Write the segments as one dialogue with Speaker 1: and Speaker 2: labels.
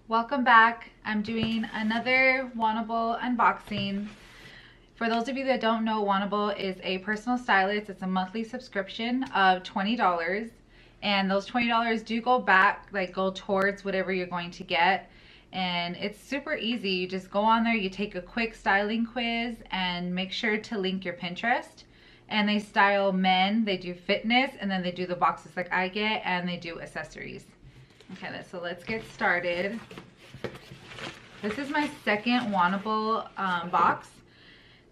Speaker 1: Welcome back. I'm doing another Wantable unboxing. For those of you that don't know, Wantable is a personal stylist. It's a monthly subscription of $20, and those $20 do go back, go towards whatever you're going to get. And it's super easy. You just go on there, you take a quick styling quiz, and make sure to link your Pinterest. And they style men, they do fitness, and then they do the boxes like I get, and they do accessories. Okay, so let's get started. This is my second Wantable box.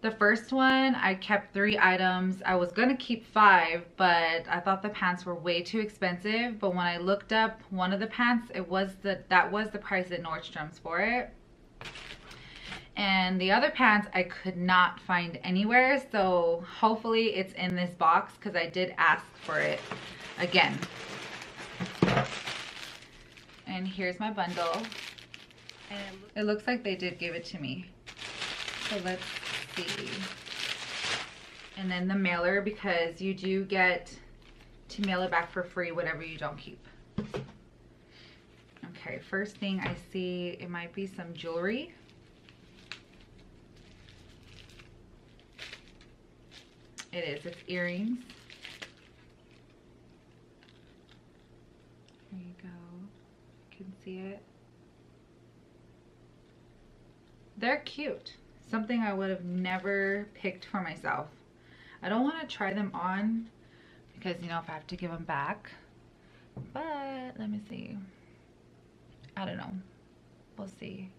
Speaker 1: The first one, I kept 3 items. I was gonna keep 5, but I thought the pants were way too expensive. But when I looked up one of the pants, that was the price at Nordstrom's for it. And the other pants I could not find anywhere, so hopefully it's in this box because I did ask for it again. And here's my bundle. And it looks like they did give it to me. So let's see. And then the mailer, because you do get to mail it back for free, whatever you don't keep. Okay, first thing I see, it might be some jewelry. It is, it's earrings. There you go. You can see it. They're cute. Something I would have never picked for myself. I don't want to try them on because, you know, if I have to give them back. But let me see. I don't know. We'll see.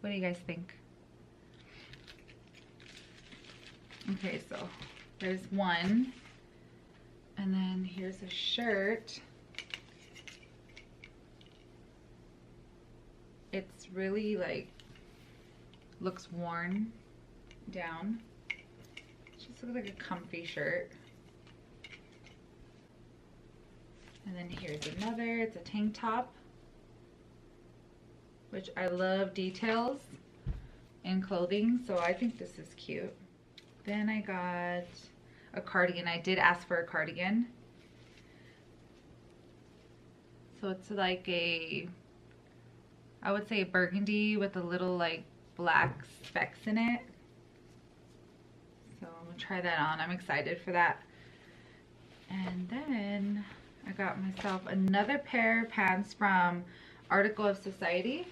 Speaker 1: What do you guys think? Okay, so there's one. And then here's a shirt. It's really looks worn down. Just looks like a comfy shirt. And then here's another. It's a tank top, which I love details in clothing, so I think this is cute. Then I got a cardigan. I did ask for a cardigan. So it's like I would say burgundy with a little black specks in it. So I'm gonna try that on. I'm excited for that. And then I got myself another pair of pants from Article of Society.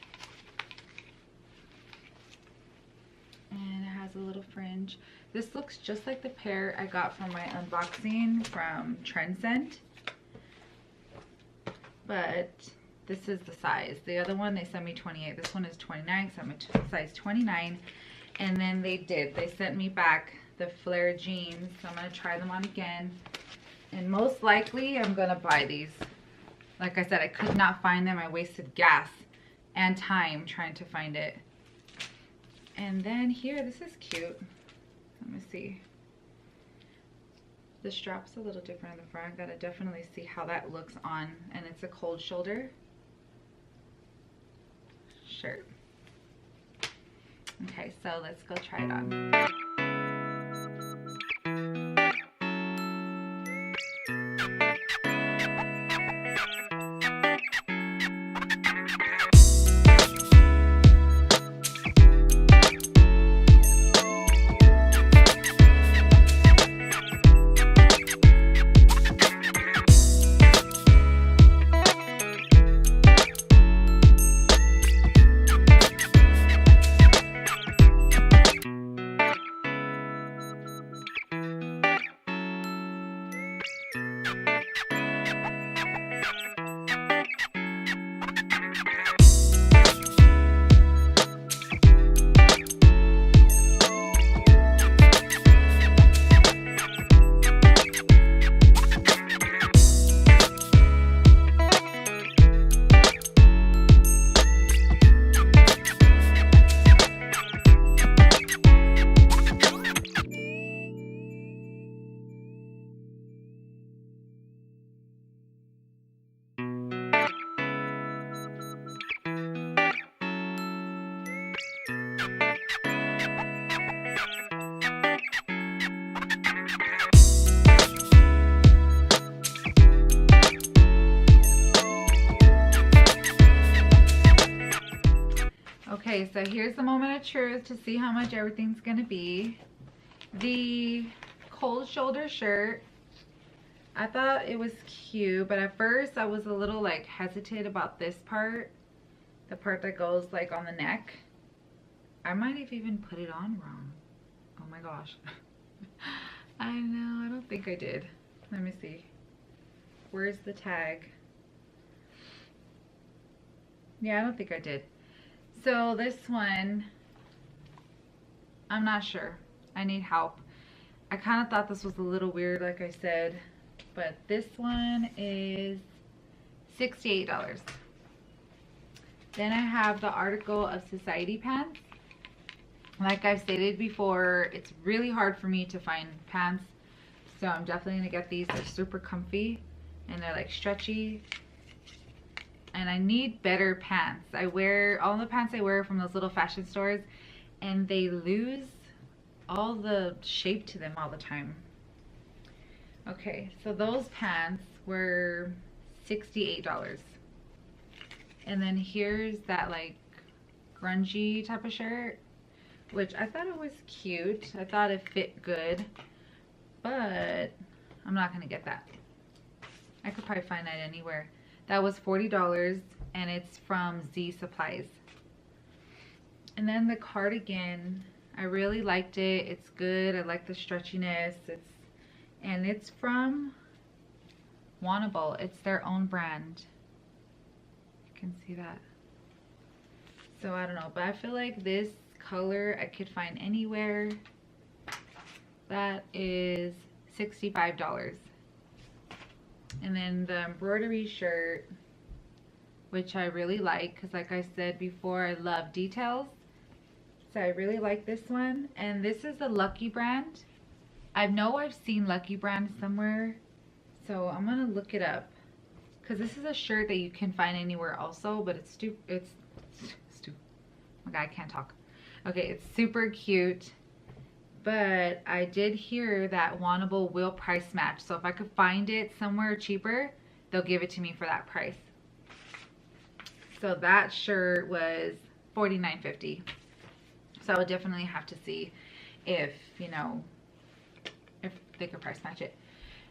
Speaker 1: And it has a little fringe. This looks just like the pair I got from my unboxing from Trendcent. But this is the size. The other one, they sent me 28. This one is 29, so I'm a size 29. And then they sent me back the flare jeans. So I'm gonna try them on again. And most likely, I'm gonna buy these. Like I said, I could not find them. I wasted gas and time trying to find it. And then here, this is cute. Let me see. The strap's a little different in the front. I gotta definitely see how that looks on. And it's a cold shoulder shirt. Okay, so let's go try it on. Okay, so here's the moment of truth to see how much everything's gonna be. The cold shoulder shirt, I thought it was cute, but at first I was a little like hesitant about this part, the part that goes like on the neck. I might have even put it on wrong. Oh my gosh. I know, I don't think I did. Let me see. Where's the tag? Yeah, I don't think I did. So this one, I'm not sure. I need help. I kind of thought this was a little weird, like I said, but this one is $68. Then I have the Article of Society pants. Like I've stated before, it's really hard for me to find pants, so I'm definitely gonna get these. They're super comfy and they're like stretchy, and I need better pants. I wear all the pants I wear from those little fashion stores, and they lose all the shape to them all the time. Okay, so those pants were $68. And then here's that like grungy type of shirt, which I thought it was cute. I thought it fit good, but I'm not gonna get that. I could probably find that anywhere. That was $40 and it's from Z Supplies. And then the cardigan, I really liked it. It's good. I like the stretchiness. It's from Wantable. It's their own brand. You can see that. So I don't know, but I feel like this color I could find anywhere. That is $65. And then the embroidery shirt, which I really like, because like I said before, I love details. So I really like this one. And this is the Lucky brand. I know I've seen Lucky brand somewhere, so I'm gonna look it up, because this is a shirt that you can find anywhere also, but it's my God, I can't talk. Okay, it's super cute, but I did hear that Wantable will price match, so if I could find it somewhere cheaper, they'll give it to me for that price. So that shirt was $49.50. So I would definitely have to see if, you know, if they could price match it.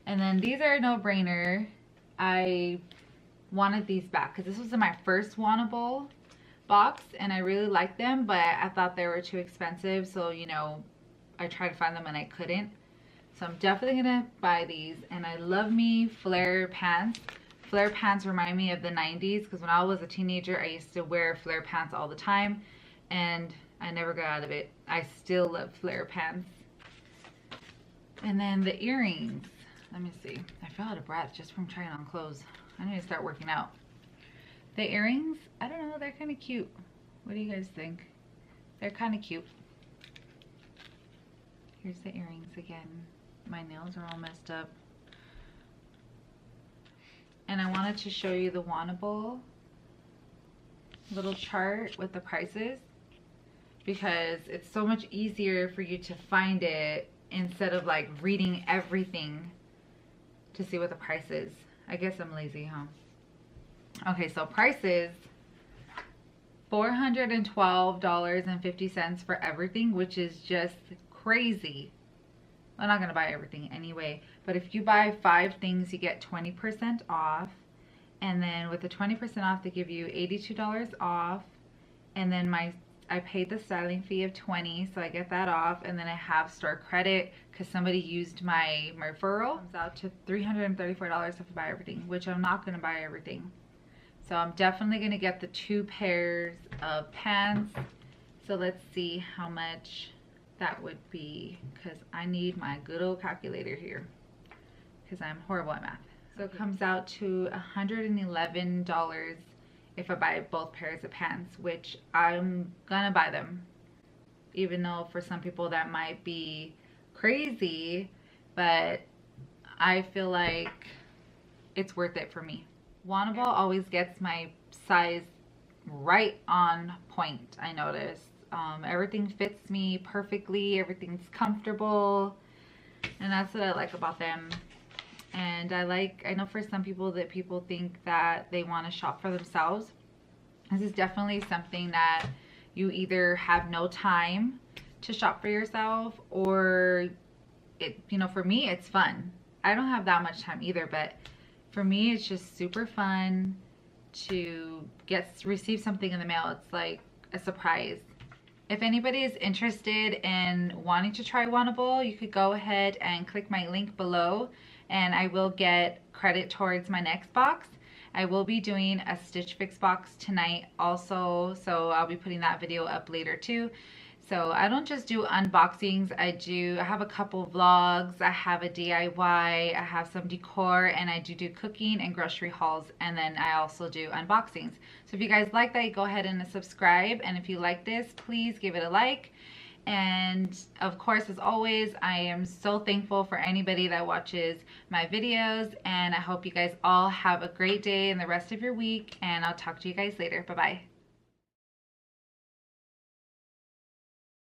Speaker 1: And then these are a no-brainer. I wanted these back because this was in my first Wantable box and I really liked them, but I thought they were too expensive, so you know, I tried to find them and I couldn't. So I'm definitely gonna buy these. And I love me flare pants. Flare pants remind me of the 90s, because when I was a teenager I used to wear flare pants all the time and I never got out of it. I still love flare pants. And then the earrings, let me see, I feel out of breath just from trying on clothes. I need to start working out. The earrings, I don't know, they're kind of cute. What do you guys think? They're kind of cute. Here's the earrings again. My nails are all messed up. And I wanted to show you the Wantable little chart with the prices, because it's so much easier for you to find it instead of like reading everything to see what the price is. I guess I'm lazy, huh? Okay, so prices, $412.50 for everything, which is just crazy. I'm not gonna buy everything anyway, but if you buy 5 things, you get 20% off. And then with the 20% off, they give you $82 off. And then I paid the styling fee of $20, so I get that off. And then I have store credit because somebody used my referral. It comes out to $334 if I buy everything, which I'm not gonna buy everything. So I'm definitely gonna get the 2 pairs of pants. So let's see how much that would be, because I need my good old calculator here, because I'm horrible at math. So it comes out to $111 if I buy both pairs of pants, which I'm gonna buy them, even though for some people that might be crazy, but I feel like it's worth it for me. Wantable always gets my size right on point, I noticed. Everything fits me perfectly, everything's comfortable, and that's what I like about them. And I know for some people that people think that they want to shop for themselves. This is definitely something that you either have no time to shop for yourself, or it, you know, for me it's fun. I don't have that much time either, but for me it's just super fun to receive something in the mail. It's like a surprise. If anybody is interested in wanting to try Wantable, you could go ahead and click my link below and I will get credit towards my next box. I will be doing a Stitch Fix box tonight also, so I'll be putting that video up later too. So I don't just do unboxings, I have a couple vlogs, I have a DIY, I have some decor, and I do cooking and grocery hauls, and then I also do unboxings. So if you guys like that, go ahead and subscribe, and if you like this, please give it a like. And of course, as always, I am so thankful for anybody that watches my videos, and I hope you guys all have a great day and the rest of your week, and I'll talk to you guys later. Bye-bye.